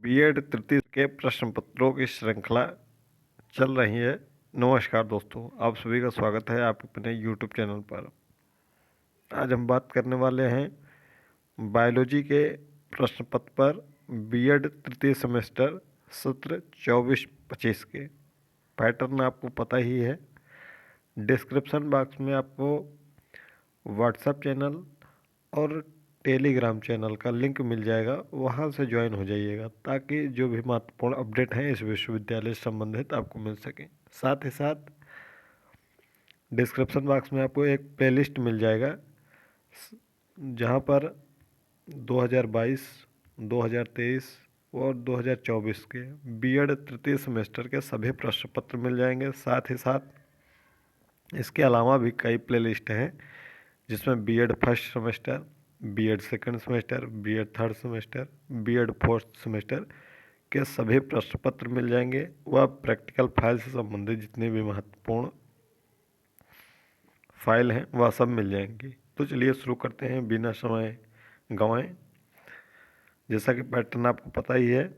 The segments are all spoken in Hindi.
बीएड तृतीय के प्रश्न पत्रों की श्रृंखला चल रही है। नमस्कार दोस्तों, आप सभी का स्वागत है आप अपने यूट्यूब चैनल पर। आज हम बात करने वाले हैं बायोलॉजी के प्रश्न पत्र पर बीएड तृतीय सेमेस्टर सत्र 24-25 के। पैटर्न आपको पता ही है। डिस्क्रिप्शन बॉक्स में आपको व्हाट्सएप चैनल और टेलीग्राम चैनल का लिंक मिल जाएगा, वहाँ से ज्वाइन हो जाइएगा ताकि जो भी महत्वपूर्ण अपडेट हैं इस विश्वविद्यालय से संबंधित आपको मिल सकें। साथ ही साथ डिस्क्रिप्शन बॉक्स में आपको एक प्लेलिस्ट मिल जाएगा जहाँ पर 2022, 2023 और 2024 के बीएड तृतीय सेमेस्टर के सभी प्रश्न पत्र मिल जाएंगे। साथ ही साथ इसके अलावा भी कई प्लेलिस्ट हैं जिसमें BEd first semester, BEd second semester, BEd third semester, BEd fourth semester के सभी प्रश्न पत्र मिल जाएंगे। वह प्रैक्टिकल फाइल से संबंधित जितने भी महत्वपूर्ण फाइल हैं वह सब मिल जाएंगी। तो चलिए शुरू करते हैं बिना समय गंवाए। जैसा कि पैटर्न आपको पता ही है,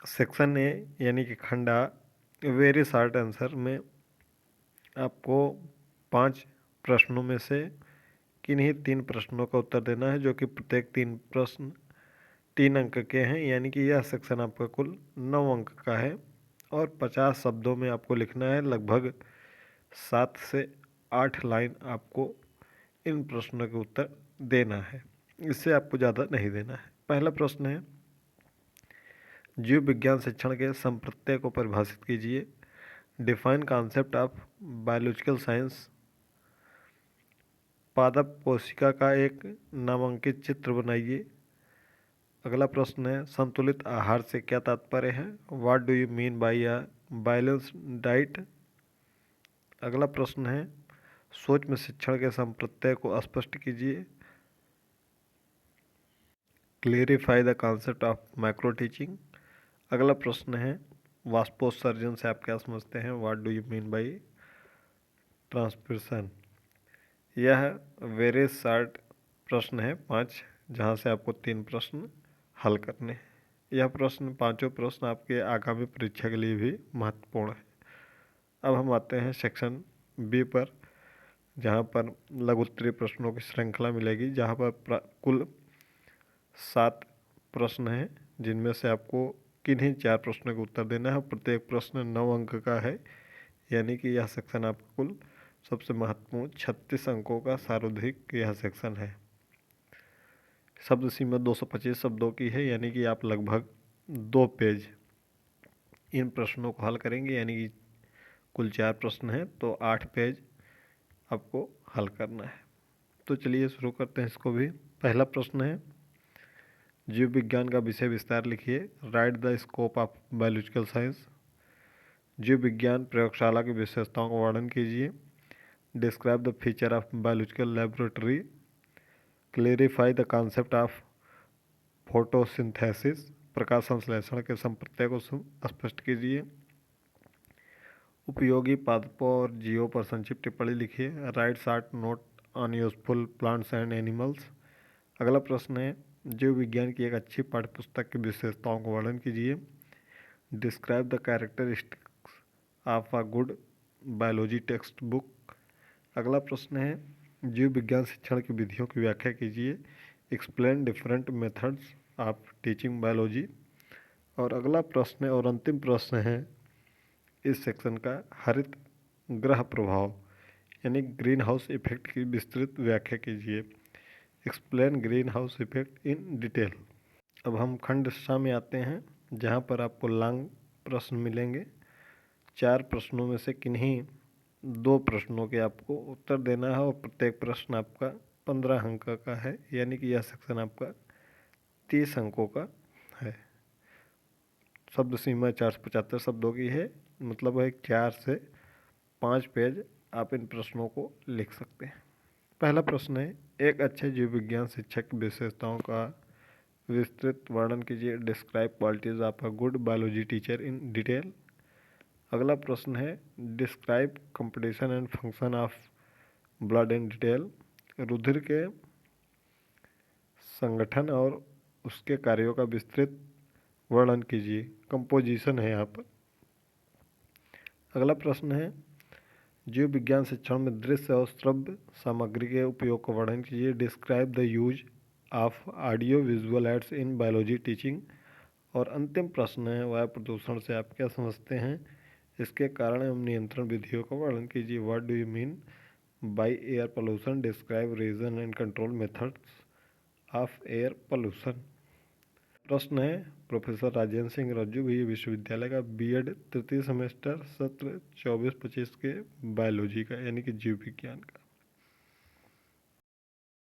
सेक्शन ए यानी कि खंड आ वेरी शॉर्ट आंसर में आपको 5 प्रश्नों में से किन्हीं 3 प्रश्नों का उत्तर देना है, जो कि प्रत्येक 3 प्रश्न 3 अंक के हैं। यानी कि यह सेक्शन आपका कुल 9 अंक का है और 50 शब्दों में आपको लिखना है। लगभग 7 से 8 लाइन आपको इन प्रश्नों के उत्तर देना है, इससे आपको ज़्यादा नहीं देना है। पहला प्रश्न है, जीव विज्ञान शिक्षण के संप्रत्यय को परिभाषित कीजिए। Define concept of biological science. पादप कोशिका का एक नामांकित चित्र बनाइए। अगला प्रश्न है, संतुलित आहार से क्या तात्पर्य है। What do you mean bye a balance diet. अगला प्रश्न है, सोच में शिक्षण के संप्रत्यय को स्पष्ट कीजिए। Clarify the concept of micro teaching. अगला प्रश्न है, वाष्पोत्सर्जन से आप क्या समझते हैं। What do you mean bye transpiration. यह वेरी शॉर्ट प्रश्न है 5, जहां से आपको 3 प्रश्न हल करने हैं। यह प्रश्न, पांचों प्रश्न आपके आगामी परीक्षा के लिए भी महत्वपूर्ण है। अब हम आते हैं सेक्शन बी पर, जहां पर लघु उत्तरीय प्रश्नों की श्रृंखला मिलेगी, जहां पर कुल 7 प्रश्न हैं, जिनमें से आपको किन्हीं 4 प्रश्नों का उत्तर देना है। प्रत्येक प्रश्न 9 अंक का है, यानी कि यह सेक्शन आपका कुल सबसे महत्वपूर्ण 36 अंकों का सार्वधिक यह सेक्शन है। शब्द सीमा 225 शब्दों की है, यानी कि आप लगभग 2 पेज इन प्रश्नों को हल करेंगे। यानी कि कुल 4 प्रश्न हैं तो 8 पेज आपको हल करना है। तो चलिए शुरू करते हैं इसको भी। पहला प्रश्न है, जीव विज्ञान का विषय विस्तार लिखिए। Write the scope of biological science. जीव विज्ञान प्रयोगशाला की विशेषताओं का वर्णन कीजिए। Describe the feature of biological laboratory. Clarify the concept of photosynthesis. प्रकाश संश्लेषण के संप्रत्यय को स्पष्ट कीजिए। उपयोगी पादपों और जीवों पर संक्षिप्त टिप्पणी लिखिए। Right short note on useful plants and animals. अगला प्रश्न है, जीव विज्ञान की एक अच्छी पाठ्यपुस्तक की विशेषताओं का वर्णन कीजिए। Describe the characteristics of a good biology text book. अगला प्रश्न है, जीव विज्ञान शिक्षण की विधियों की व्याख्या कीजिए। Explain different methods of teaching biology. और अगला प्रश्न और अंतिम प्रश्न है इस सेक्शन का, हरित ग्रह प्रभाव यानी ग्रीन हाउस इफेक्ट की विस्तृत व्याख्या कीजिए। Explain green house effect in detail. अब हम खंड सा में आते हैं, जहाँ पर आपको लॉन्ग प्रश्न मिलेंगे। 4 प्रश्नों में से किन्हीं 2 प्रश्नों के आपको उत्तर देना है और प्रत्येक प्रश्न आपका 15 अंक का है, यानी कि यह सेक्शन आपका 30 अंकों का है। शब्द सीमा 475 शब्दों की है, मतलब है 4 से 5 पेज आप इन प्रश्नों को लिख सकते हैं। पहला प्रश्न है, एक अच्छे जीव विज्ञान शिक्षक की विशेषताओं का विस्तृत वर्णन कीजिए। Describe qualities of a good biology teacher in detail. अगला प्रश्न है, describe composition and function of blood in detail. रुधिर के संगठन और उसके कार्यों का विस्तृत वर्णन कीजिए। कंपोजिशन है यहाँ पर। अगला प्रश्न है, जीव विज्ञान शिक्षण में दृश्य और श्रव्य सामग्री के उपयोग का वर्णन कीजिए। Describe the use of audio visual aids in biology teaching. और अंतिम प्रश्न है, वायु प्रदूषण से आप क्या समझते हैं, इसके कारण एवं नियंत्रण विधियों का वर्णन कीजिए। What do you mean by air pollution, describe reason and control methods of air pollution. प्रश्न है, प्रोफेसर राजेंद्र सिंह रज्जू भी विश्वविद्यालय का बीएड तृतीय सेमेस्टर सत्र 24-25 के बायोलॉजी का यानी कि जीव विज्ञान का।